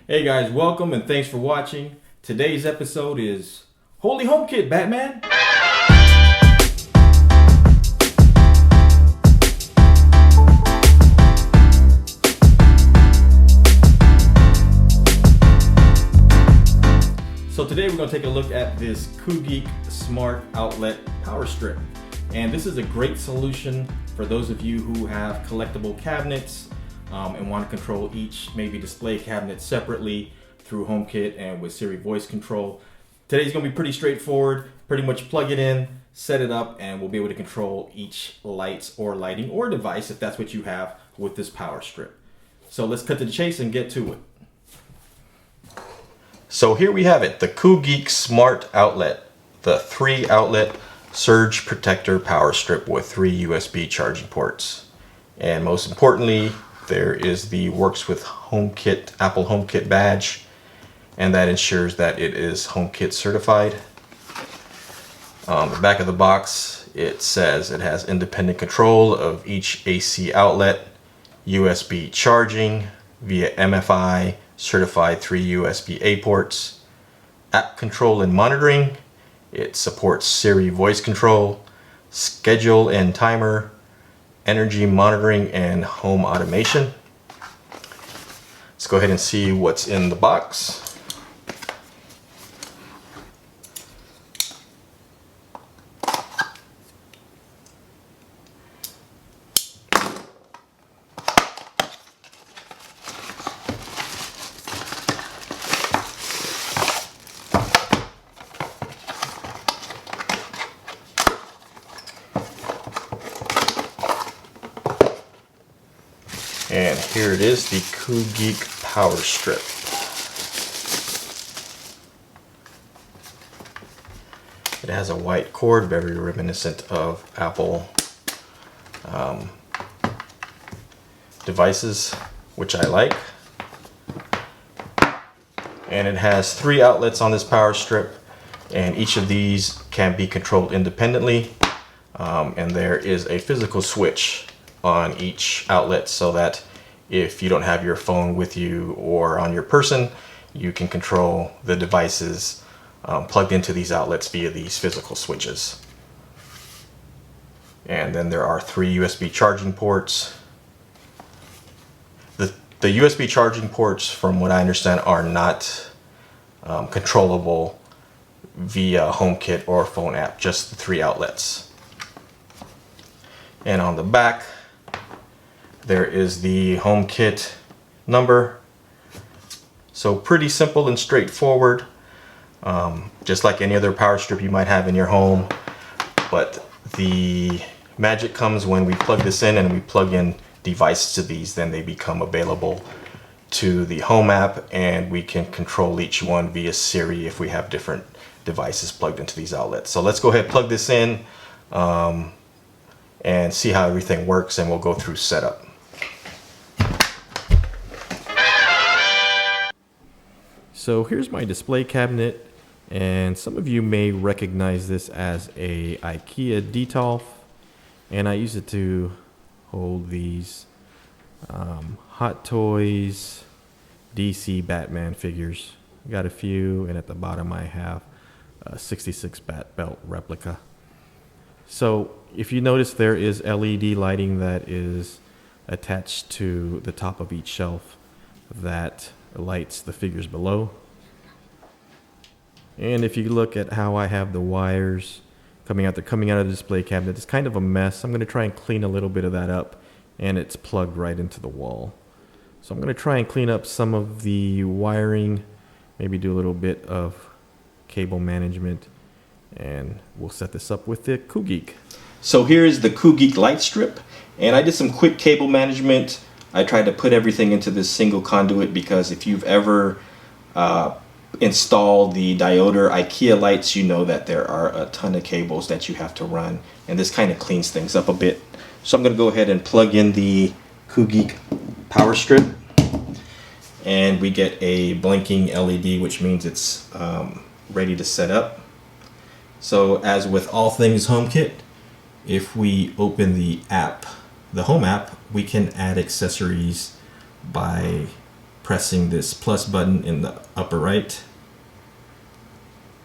Hey guys, welcome and thanks for watching. Today's episode is Holy HomeKit Batman. So today we're going to take a look at this Koogeek Smart Outlet power strip. And this is a great solution for those of you who have collectible cabinets and want to control each maybe display cabinet separately through HomeKit and with Siri voice control. Today's going to be pretty straightforward. Pretty much plug it in, set it up, and we'll be able to control each lights or lighting or device if that's what you have with this power strip. So let's cut to the chase and get to it. So here we have it, the Koogeek Smart Outlet, the 3-outlet surge protector power strip with 3 USB charging ports. And most importantly, there is the works with HomeKit, Apple HomeKit badge, and that ensures that it is HomeKit certified. On the back of the box, it says it has independent control of each AC outlet, USB charging via MFI, certified 3 USB-A ports, app control and monitoring. It supports Siri voice control, schedule and timer, energy monitoring, and home automation. Let's go ahead and see what's in the box. And here it is, the Koogeek power strip. It has a white cord, very reminiscent of Apple devices, which I like. And it has 3 outlets on this power strip, and each of these can be controlled independently. And there is a physical switch on each outlet so that if you don't have your phone with you or on your person, you can control the devices plugged into these outlets via these physical switches. And then there are 3 USB charging ports. The USB charging ports, from what I understand, are not controllable via HomeKit or phone app, just the 3 outlets. And on the back, there is the HomeKit number. So pretty simple and straightforward, just like any other power strip you might have in your home. But the magic comes when we plug this in and we plug in devices to these. Then they become available to the home app, and we can control each one via Siri if we have different devices plugged into these outlets. So let's go ahead and plug this in and see how everything works, and we'll go through setup. So here's my display cabinet, and some of you may recognize this as a Ikea Detolf, and I use it to hold these Hot Toys DC Batman figures. Got a few, and at the bottom I have a 66 Bat Belt replica. So if you notice, there is LED lighting that is attached to the top of each shelf that lights the figures below. And if you look at how I have the wires coming out of the display cabinet, it's kind of a mess. I'm going to try and clean a little bit of that up, and it's plugged right into the wall. So I'm going to try and clean up some of the wiring, maybe do a little bit of cable management, and we'll set this up with the Koogeek. So here is the Koogeek light strip, and I did some quick cable management. I tried to put everything into this single conduit because if you've ever installed the Dioder Ikea lights, you know that there are a ton of cables that you have to run, and this kind of cleans things up a bit. So I'm going to go ahead and plug in the Koogeek power strip, and we get a blinking LED, which means it's ready to set up. So as with all things HomeKit, if we open the app, the home app, we can add accessories by pressing this plus button in the upper right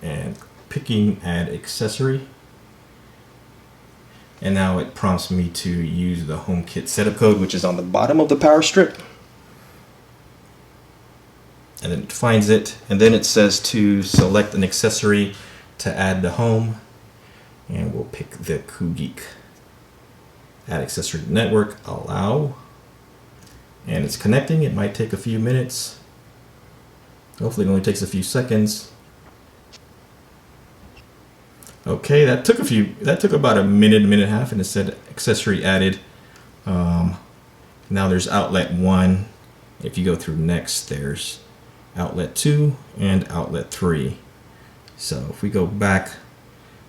and picking add accessory. And now it prompts me to use the HomeKit setup code, which is on the bottom of the power strip. And then it finds it, and then it says to select an accessory to add to home. And we'll pick the Koogeek. Add accessory to network, allow. And it's connecting. It might take a few minutes. Hopefully it only takes a few seconds. Okay, that took about a minute and a half, and it said accessory added. Now there's outlet 1. If you go through next, there's outlet 2 and outlet 3. So if we go back,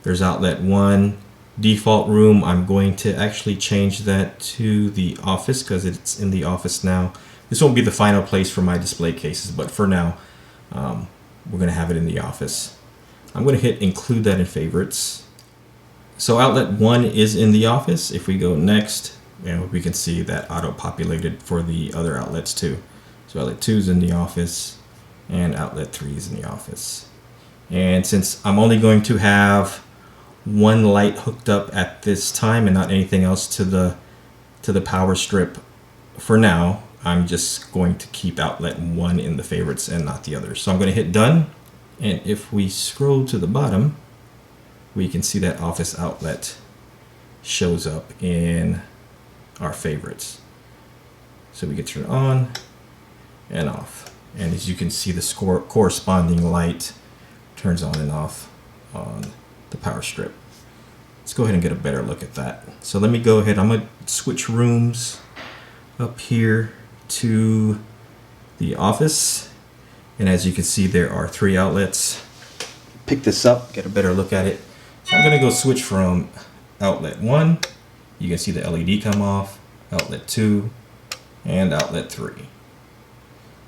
there's outlet 1, default room. I'm going to actually change that to the office because it's in the office now. This won't be the final place for my display cases, but for now, we're going to have it in the office. I'm going to hit include that in favorites. So outlet 1 is in the office. If we go next, we can see that auto-populated for the other outlets too. So outlet 2 is in the office and outlet 3 is in the office. And since I'm only going to have one light hooked up at this time and not anything else to the power strip for now, I'm just going to keep outlet 1 in the favorites and not the others. So I'm going to hit done. And if we scroll to the bottom, we can see that office outlet shows up in our favorites. So we can turn on and off. And as you can see, the corresponding light turns on and off on the power strip. Let's go ahead and get a better look at that. So let me go ahead, I'm gonna switch rooms up here to the office. And as you can see, there are 3 outlets. Pick this up, get a better look at it. So I'm gonna go switch from outlet 1. You can see the LED come off, outlet 2, and outlet 3.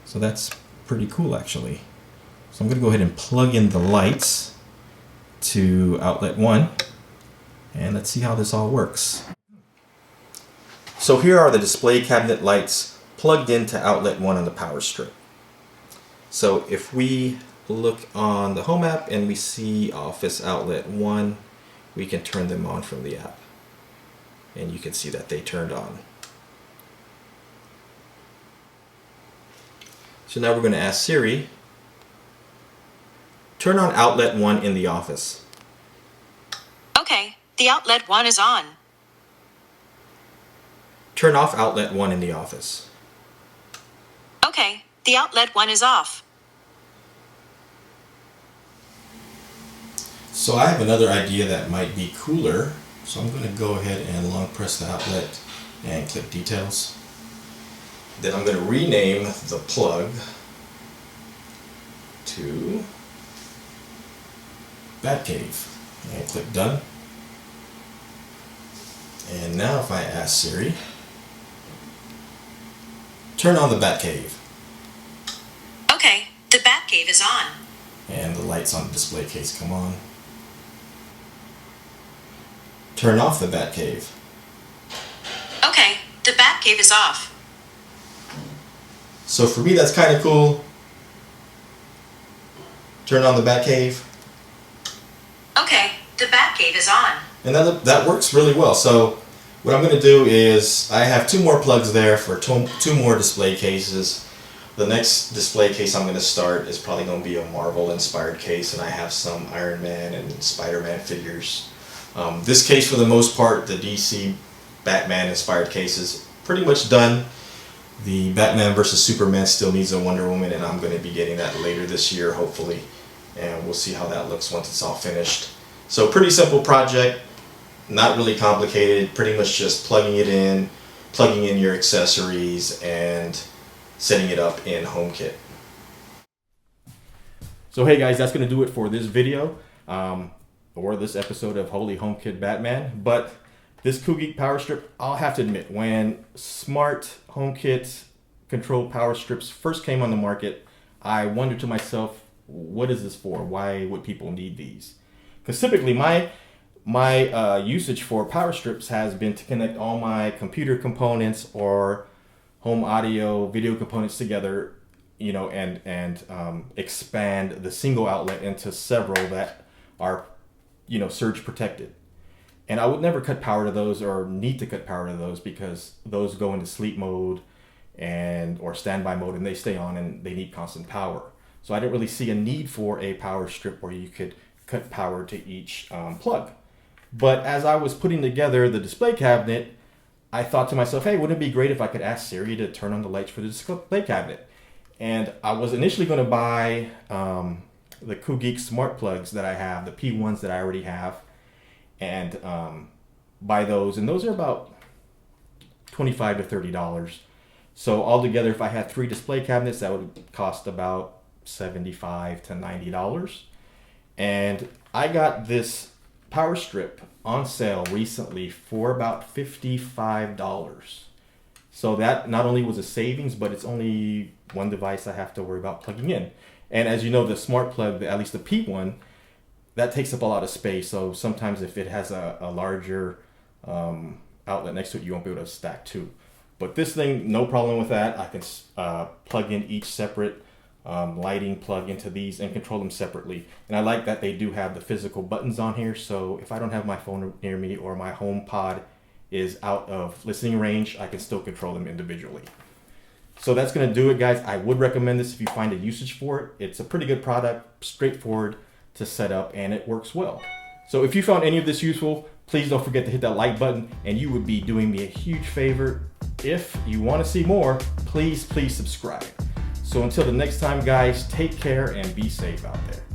So that's pretty cool actually. So I'm gonna go ahead and plug in the lights to outlet 1, and let's see how this all works. So here are the display cabinet lights plugged into outlet 1 on the power strip. So if we look on the home app and we see office outlet 1, we can turn them on from the app. And you can see that they turned on. So now we're going to ask Siri, turn on outlet 1 in the office. Okay, the outlet 1 is on. Turn off outlet 1 in the office. Okay, the outlet 1 is off. So I have another idea that might be cooler. So I'm going to go ahead and long press the outlet and click details. Then I'm going to rename the plug to Batcave and click done. And now if I ask Siri, turn on the Batcave. Okay, the Batcave is on. And the lights on the display case come on. Turn off the Batcave. Okay, the Batcave is off. So for me that's kind of cool. Turn on the Batcave. Okay, the Batcave is on. And that works really well. So what I'm going to do is I have 2 more plugs there for 2 more display cases. The next display case I'm going to start is probably going to be a Marvel inspired case, and I have some Iron Man and Spider-Man figures. This case for the most part, the DC Batman inspired case is pretty much done. The Batman vs. Superman still needs a Wonder Woman, and I'm going to be getting that later this year hopefully, and we'll see how that looks once it's all finished. So pretty simple project, not really complicated, pretty much just plugging in your accessories and setting it up in HomeKit. So hey guys, that's going to do it for this video. Or this episode of Holy HomeKit Batman. But this Koogeek power strip, I'll have to admit, when smart HomeKit control power strips first came on the market, I wondered to myself, what is this for? Why would people need these? Because typically my usage for power strips has been to connect all my computer components or home audio, video components together you know, and expand the single outlet into several that are, you know, surge protected. And I would never cut power to those or need to cut power to those because those go into sleep mode and or standby mode and they stay on and they need constant power. So I didn't really see a need for a power strip where you could cut power to each plug. But as I was putting together the display cabinet, I thought to myself, hey, wouldn't it be great if I could ask Siri to turn on the lights for the display cabinet? And I was initially going to buy the Koogeek Smart plugs that I have, the P1s that I already have, and buy those. And those are about $25 to $30. So altogether, if I had 3 display cabinets, that would cost about $75 to $90. And I got this power strip on sale recently for about $55. So that not only was a savings, but it's only one device I have to worry about plugging in. And as you know, the smart plug, at least the P1, that takes up a lot of space. So sometimes if it has a larger outlet next to it, you won't be able to stack 2. But this thing, no problem with that. I can plug in each separate lighting plug into these and control them separately. And I like that they do have the physical buttons on here. So if I don't have my phone near me or my HomePod is out of listening range, I can still control them individually. So that's going to do it, guys. I would recommend this if you find a usage for it. It's a pretty good product, straightforward to set up, and it works well. So if you found any of this useful, please don't forget to hit that like button, and you would be doing me a huge favor. If you want to see more, please subscribe. So until the next time, guys, take care and be safe out there.